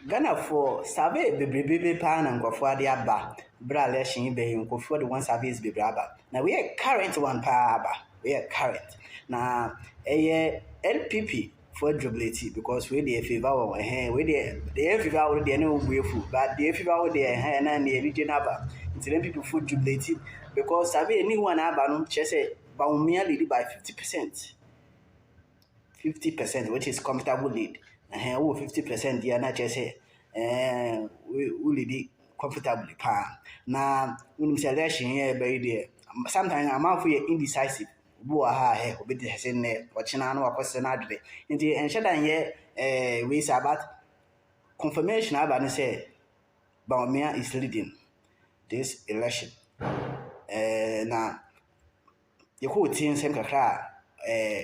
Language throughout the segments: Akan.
Ghana for survey baby pan and go for the abba. Bra election be go for the one service be braba. Now we are current one pa abba. We are current. Now a LPP for durability because we the favor our hand we the favor we the no way food but the favor we the hand and the regional abba. It's then people food durability because survey anyone abba no just say but merely by 50%. 50%, which is comfortable lead. And 50% the NHS say we lead comfortably. Now, when selection here, baby, sometimes I'm out for indecisive. Boa here, obey the Hessin, watching an or question adre. In the ancient year, we say about confirmation. I say, Baumia is leading this election. Now, you could see same kakra.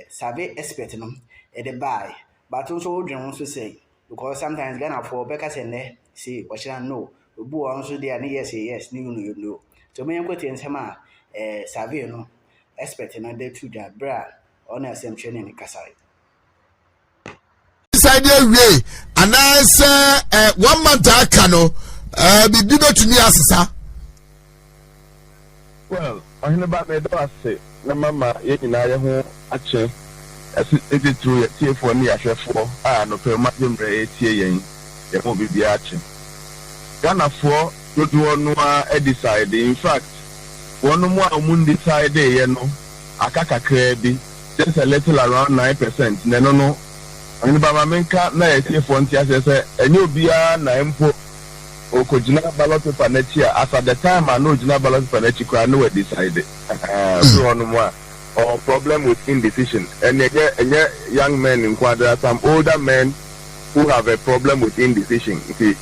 Survey expert no the buy but also also say because sometimes Ghana for Becca say see what should I know we also there yes yes no so me go tell sama survey no expert no dey to their bra on the training in Kasai inside way and I say 1 month akano be to me asesa well I hear about me do say na mama ye nyina ye ho ache esi through tie for ni ahwefo no pe ma demre tie yen ye mo bibia ache Ghana for dodo no a decide in fact one mo amun decide ye no akakakra bi just a little around 9% no ani baba menka na ye tie for ntia se enye obia na empo okojina ballot paper na chia as at the time I know jina ballot paper na chikwa no we decide so on more or problem with indecision and young men in there are some older men who have a problem with indecision see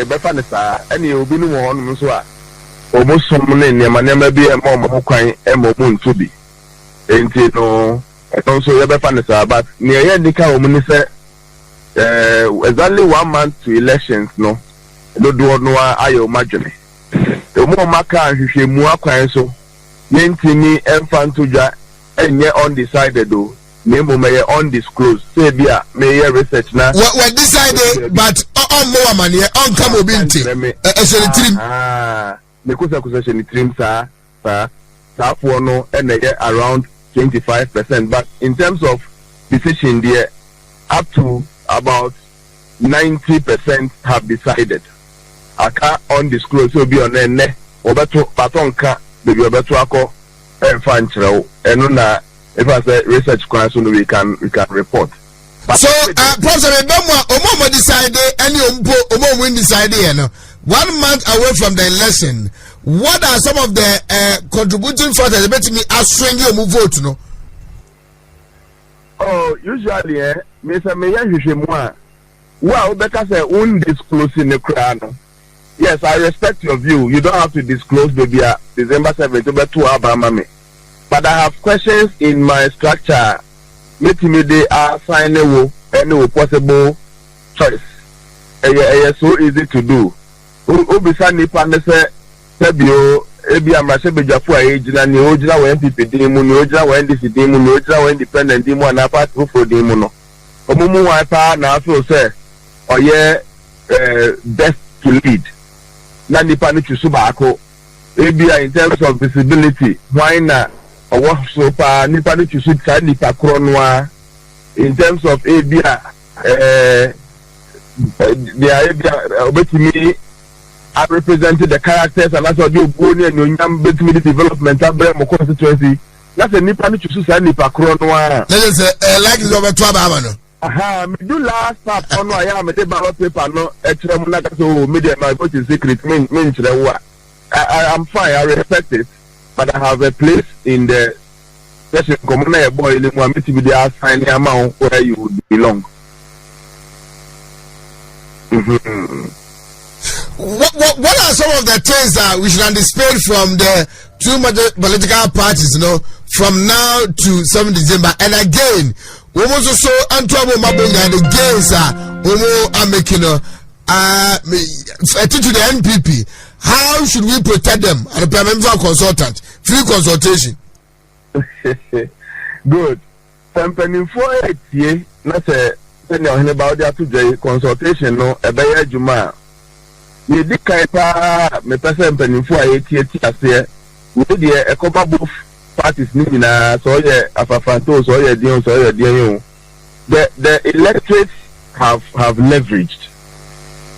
befa ne sa any obi no won so a almost some ne nema bi e mo kwan e mo ntu bi enti no also befa ne sa but ne ye ndika o mu ni say exactly 1 month to elections no do no ayo madwene the more maka hwehwe mu akwan so yentini emfantoja enye undecided do nemo may undisclosed say bia may research na we decided but on more money on come obinti trim me kusa trim sa for no enye around 25% but in terms of decision there up to about 90% have decided aka undisclosed so be on ene obeto patonka be obeto akọ fan chrew eno na if I say research kwan so we can report but so professor omo decide any omo decide here no 1 month away from the election what are some of the contributing factors that me aswing you vote no usually me say me ya hwehwe mu a well better say undisclosed in the crowd. Yes, I respect your view. You don't have to disclose baby December 7th to 2 Abamame. But I have questions in my structure. Make me they are sign any possible choice. It's so easy to do. Obisa nipa ne se sebio ebi amrase bejafu ejina ni ojina we NPP dimu ni ojina we NDC dimu ni ojina we independent dimu ana party for dimu no. Omumu wa pa na feel say oye best to lead. Na nipa ni chusu baako ebia in terms of visibility why na owo so pa nipa ni chusu ta nipa kro noa in terms of ebia they ebia obetimi I represented the characters and also the ogoni and onyam betimi development abre mo constituency na se nipa ni chusu sa nipa kro noa let's say like is over to ababa no me do last part on I am a ballot paper no extra so media my vote is secret mean I am fine, I respect it, but I have a place in the session communal boy in one meeting with the signing amount where you would belong. What are some of the things that we should anticipate from the two major political parties, from now to 7th December? And again, almost so Antoine Mabunga and the gains are making to the NPP. How should we protect them? And the parliamentary consultant, free consultation. Good. Company for 8 years, not a send your about there to consultation no ebeye juma we di kai pa me person penifo ayeti ase we dey e cover both parties ni na so ye afafanto so ye den the electorates have leveraged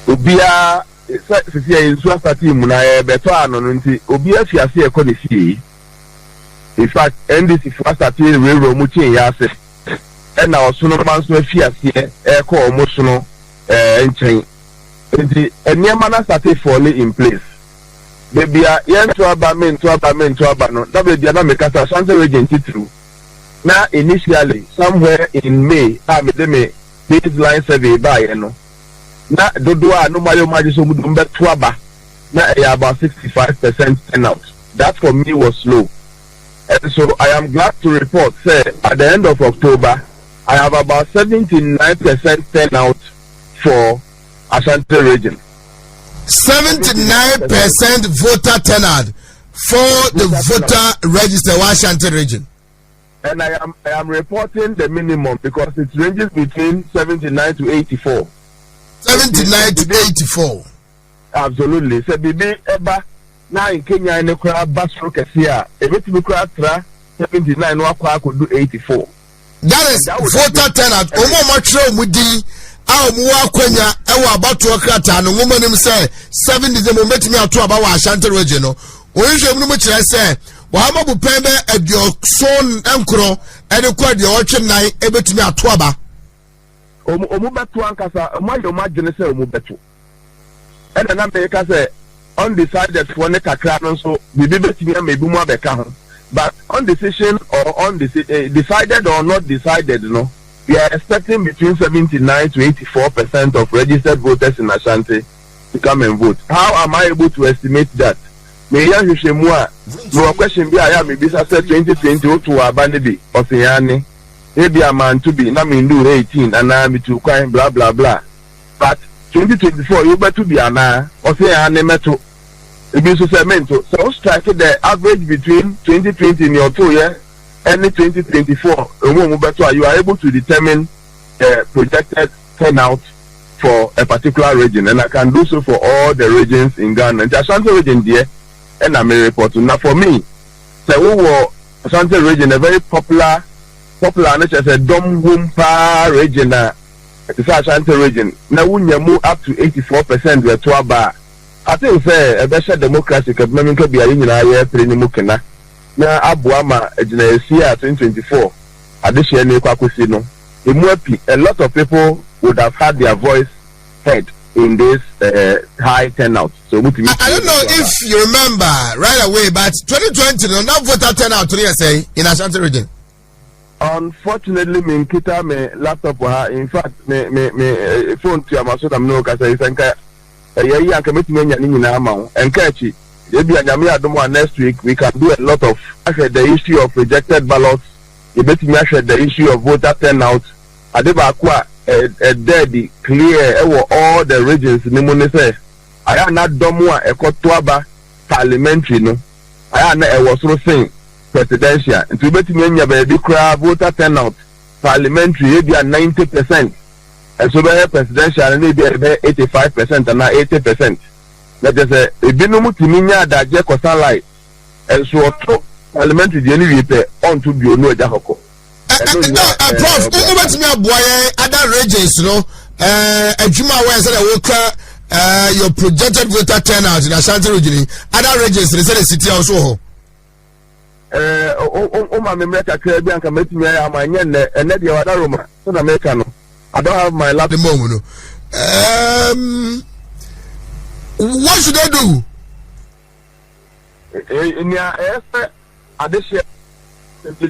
obia sisi e nsu asati mu na e beto ano no nti obia fi ase e ko ne fie. In fact NDC for start railroad mu chin ya ase and now sono manso fi ase e ko omo sono nchen nti eniema na start fall in place baby ya to aba no that be na make us Ashanti region through na initially somewhere in May me baseline survey by no na dodo a no mayo so mu do beto aba na about 65% turnout. That for me was slow. And so I am glad to report, say, at the end of October, I have about 79% turnout for Ashanti region. 79% voter turnout for the voter register of Ashanti region. And I am reporting the minimum because it ranges between 79 to 84. 79 to 84. Absolutely. So, Bibi Eba. Now in Kenya, in the crowd, Basro Cassia, a bit of crowd 79, no could do 84. That is voter turnout. Omo Matro Mudi, our Mua Kenya, our about to a cratan, a woman himself, 70 the moment me out to about Ashanti regional. Original much I say, Wahama Pembe at your son Ankro, and a quad the orchard night, able to me at Twaba. Omubatu Ankasa, my imagine say Omubetu. And an America say, undecided for Nekakran, so the Bibetia may be more better. But on decision or decided or not decided, no, we are expecting between 79 to 84% of registered voters in Ashanti to come and vote. How am I able to estimate that? May I use more? No question be I am maybe 2020 to Abanibi or Siani. Maybe a man to be Namindu 18 and I'm to crime blah blah blah. But 2024 you better be an or say an metal. So strike the average between 2020 in your 2 year and 2024. You are able to determine projected turnout for a particular region, and I can do so for all the regions in Ghana. And the Ashanti region there, and I'm a reporter. Now for me, so we were Ashanti region, a very popular, not just a Dom Wumpa region. It's Ashanti region. Now when you move up to 84%, we are to about. I think say a better democracy could be a union area Mukena. Now Abuama a 2024. Additionally, a lot of people would have had their voice heard in this high turnout. So I don't know if you remember right away, but 2020 no now voter turnout to say in Ashanti region. Unfortunately, me kita me laptop in fact me phone to amaso tam no kasa isanka ya committee nyina ama enkachi ebi anyame adomo next week we can do a lot of the issue of rejected ballots. Ebetimi ahwe the issue of voter turnout adeba akwa dead clear all the regions ni mo ne say aya na domo a ekoto aba parliamentary no aya na ewo soro sen presidential nti ebetimi anya ba bi kra voter turnout parliamentary ebi 90%. And so the presidential and maybe 85% and now 80%. That is a binum to minya that Jack was light. And so parliamentary the repair on to be no Jahoko. Prof, over me a boy, other regions, you know, a Juma was a your projected voter turnout in Ashanti region, other regions, they said the city also. My America Caribbean can make me a man and let your other Roma, South Americano. I don't have my lap. What should I do? In your addition,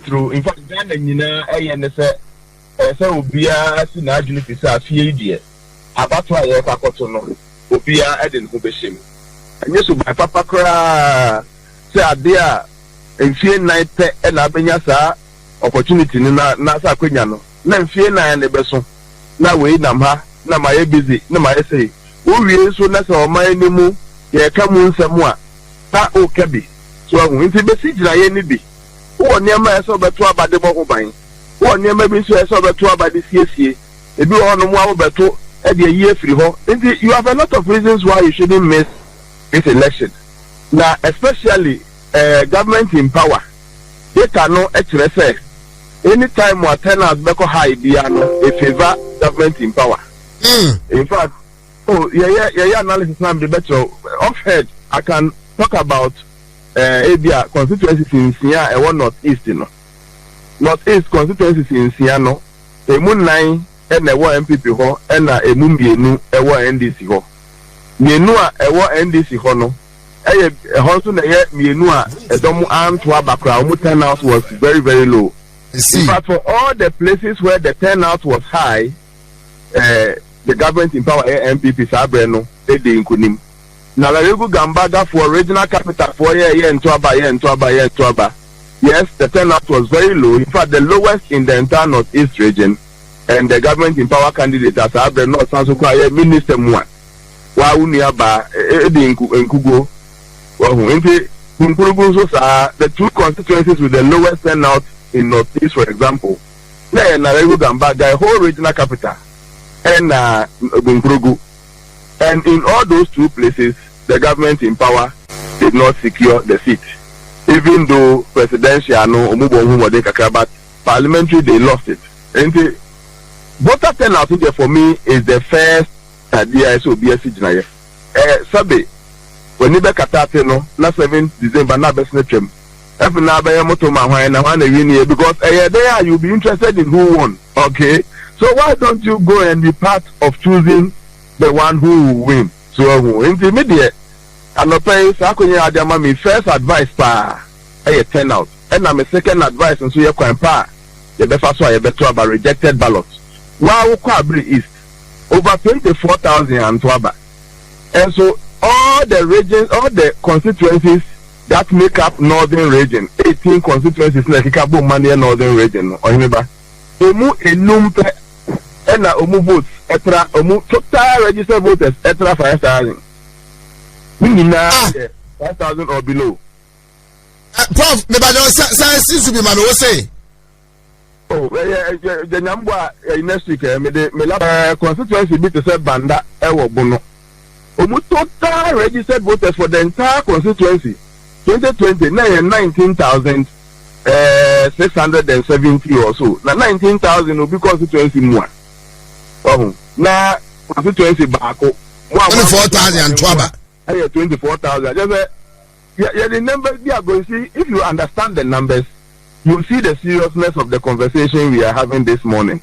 true. In fact, Ghana, you know, so be a sinajun pisa few about why I got to know. Be a Eden Hubishim. And yes, my papa cry say a dear and fear night and Abenyasa opportunity in Nasa Quiniano. Then fear nine the beson. Na we nam ha na my busy na my say we so na so my nimu ye ka mu nsam a ta o ka bi so ahun nti be sigina ye ni bi wo niam e so beto abade bo ho ban wo niam bi so e so beto abade siesie ebi ono mu abeto e de year free ho. You have a lot of reasons why you shouldn't miss this election. Now, especially government in power. They cannot say anytime we turnout beko high no a favor government in power. In fact, analysis now the better offhead. I can talk about ABA constituencies in Sia and one northeast, northeast constituencies in Siano, a moon 9 and a war MPP ho and a moon bienu a war NDC ho. Mienua a war NDC ho no. A house in the year Mienua a domu arm to our background turnout was very, very low. In fact, for all the places where the turnout was high, the government in power MPP Sabreno, they didn't kunim. Now the Regu Gambaga for regional capital for year and Tuaba. Yes, the turnout was very low. In fact, the lowest in the entire northeast region. And the government in power candidate as Sabreno Sansuka Minister Mwan. Wa uniaba Nkugo. The two constituencies with the lowest turnout in northeast, for example, the whole regional capital, and Bunkrugu. And in all those two places, the government in power did not secure the seat. Even though presidential but parliamentary they lost it. And the voter turnout for me is the first idea so BSC Sabe when you back at no 7th December na best netrim. Every now by a motor man and win because there you'll be interested in who won. Okay. So why don't you go and be part of choosing the one who will win? So intermediate and not pay Sakonya Adama me first advice pa a turnout. And I'm a second advice and so you're quite pa the best so I better about rejected ballots. Wow Kwabri East over 24,000 and Twaba. And so all the regions, all the constituencies that make up northern region, 18 constituencies like Kabo Mania northern region or remember Emu enumpe and Omu votes etra Omu total registered voters etra 5,000. We need 5,000 or below. Prof, the Bajo science to be man say. Oh, the number next week me constituency be to say Banda Ewo Bono. Omu total registered voters for the entire constituency 2020 19,670 or so. Now 19,000 will be constituency more. Oh, now constituency back 24,000 Twaba. 24,000. Just the numbers we are going to see. If you understand the numbers, you see the seriousness of the conversation we are having this morning.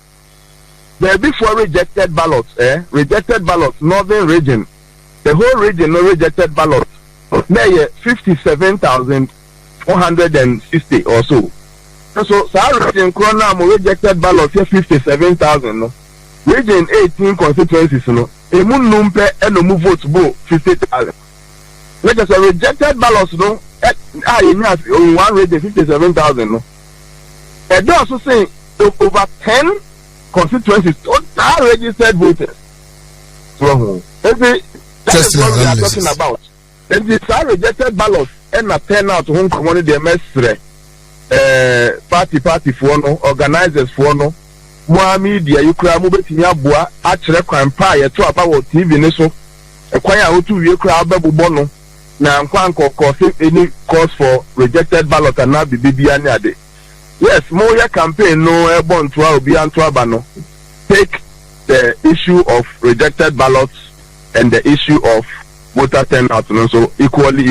There are before rejected ballots, rejected ballots, northern region. The whole region no rejected ballots. There 57,460 or so. So region Corona rejected ballots here 57,000. No? Region 18 constituencies no. Emun numpe and no votes bo 50,000. Let us say rejected ballots no. In one region 57,000 no. And they also say over 10 constituencies total registered voters. So that is what we are talking about. And these are rejected ballots and a turnout home community mestre party for no organizers for no more media you cry mubetinya boa actually crime pie to about TV neso a choir to you crowd babu bono na nkwanko cause any cause for rejected ballot and now be bibianiade. Yes, more campaign no airborne to obi antwaba no. Take the issue of rejected ballots and the issue of voter turnout so equally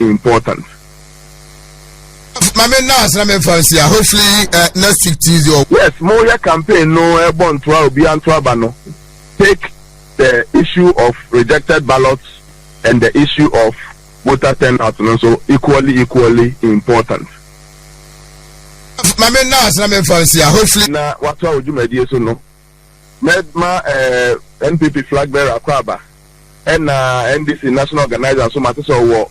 important. Hopefully next week Tuesday. Yes, more campaign no airborne to obi antwaba no. Take the issue of rejected ballots and the issue of voter turnout so equally important. Hopefully na what would you media so no. Medma NPP flag bearer Akwaba and NDC national organizer so matter so war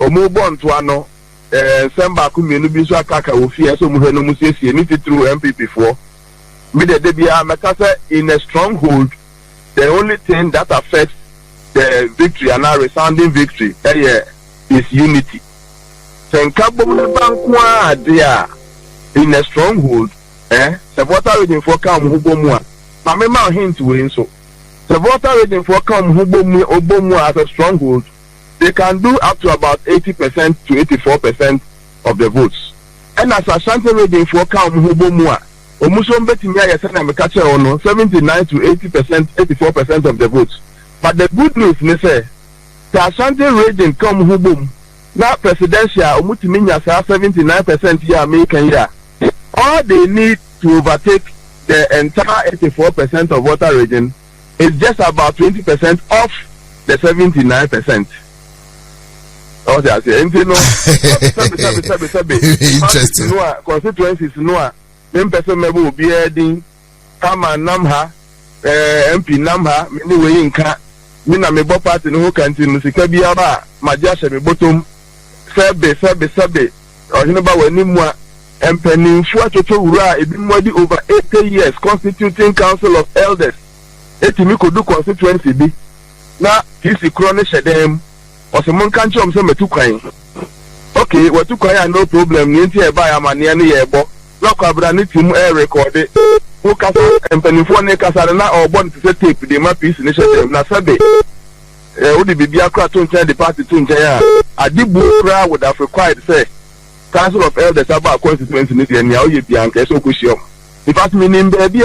omu born to ano semba ku mienu bi so akaka ofie so mu hwe no mu siesie ni through MPP for me the debia makasa in a stronghold. The only thing that affects the victory and a resounding victory is unity. Senkabo bankwa dia in a stronghold the water reading for come who go more Mame ma hint we so. The voter rating for come Obomu as a stronghold, they can do up to about 80% to 84% of the votes. And as Ashanti rating for come Obomu, Omusom Betimia Yasana Mekache ono 79 to 80%, 84% of the votes. But the good news, they say, the Ashanti rating come Obom, now presidential Omutiminya 79% here American year. All they need to overtake the entire 84% of voter region is just about 20% off the 79%. Oh, they are saying, you know, interesting. Constituencies, no, then person will be adding, Kama Namha, MP Namha, anyway, in Ka, Mina Mebo Party, no continue, Sikabiaba, Majasha, Bottom, Sabe, or Hinaba, Wenimwa. And penning for to it been over 80 years constituting council of elders. Etimi could do constituency be now he's the chronic them or some country of some two crying. Okay, what to cry no problem, Ninty by a man near the lock up team air recorded. Who cast and penning for Necasarana or born to set tape the map piece initiative. Now Sabe would be a cartoon the party to Jaya. I did book would have required say. Council of Elders about constituency and now you be anxious so cushion. If I mean baby,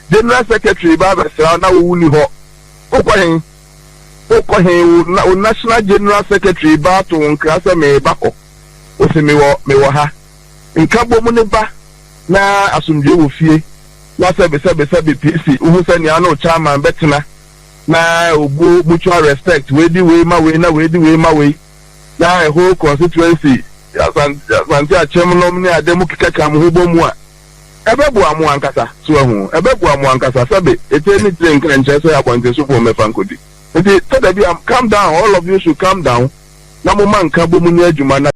General Secretary Baba Sana Uniho, National General Secretary Bato and Krasa me Bako, Osimiwa, in Cabo Muneba, na Asumju Fee, na Sabi PC, Usaniano Chama Betina. Na mutual respect we di way my way na we di way my way na a whole constituency asanti achem nomni ademu kika mu bomu a ebebu amu ankasa so hu ebebu amu ankasa sabe eteni train kan chese abonte so for mefankodi enti tada bi calm down, all of you should calm down na mo man ka bomu ni adwuma na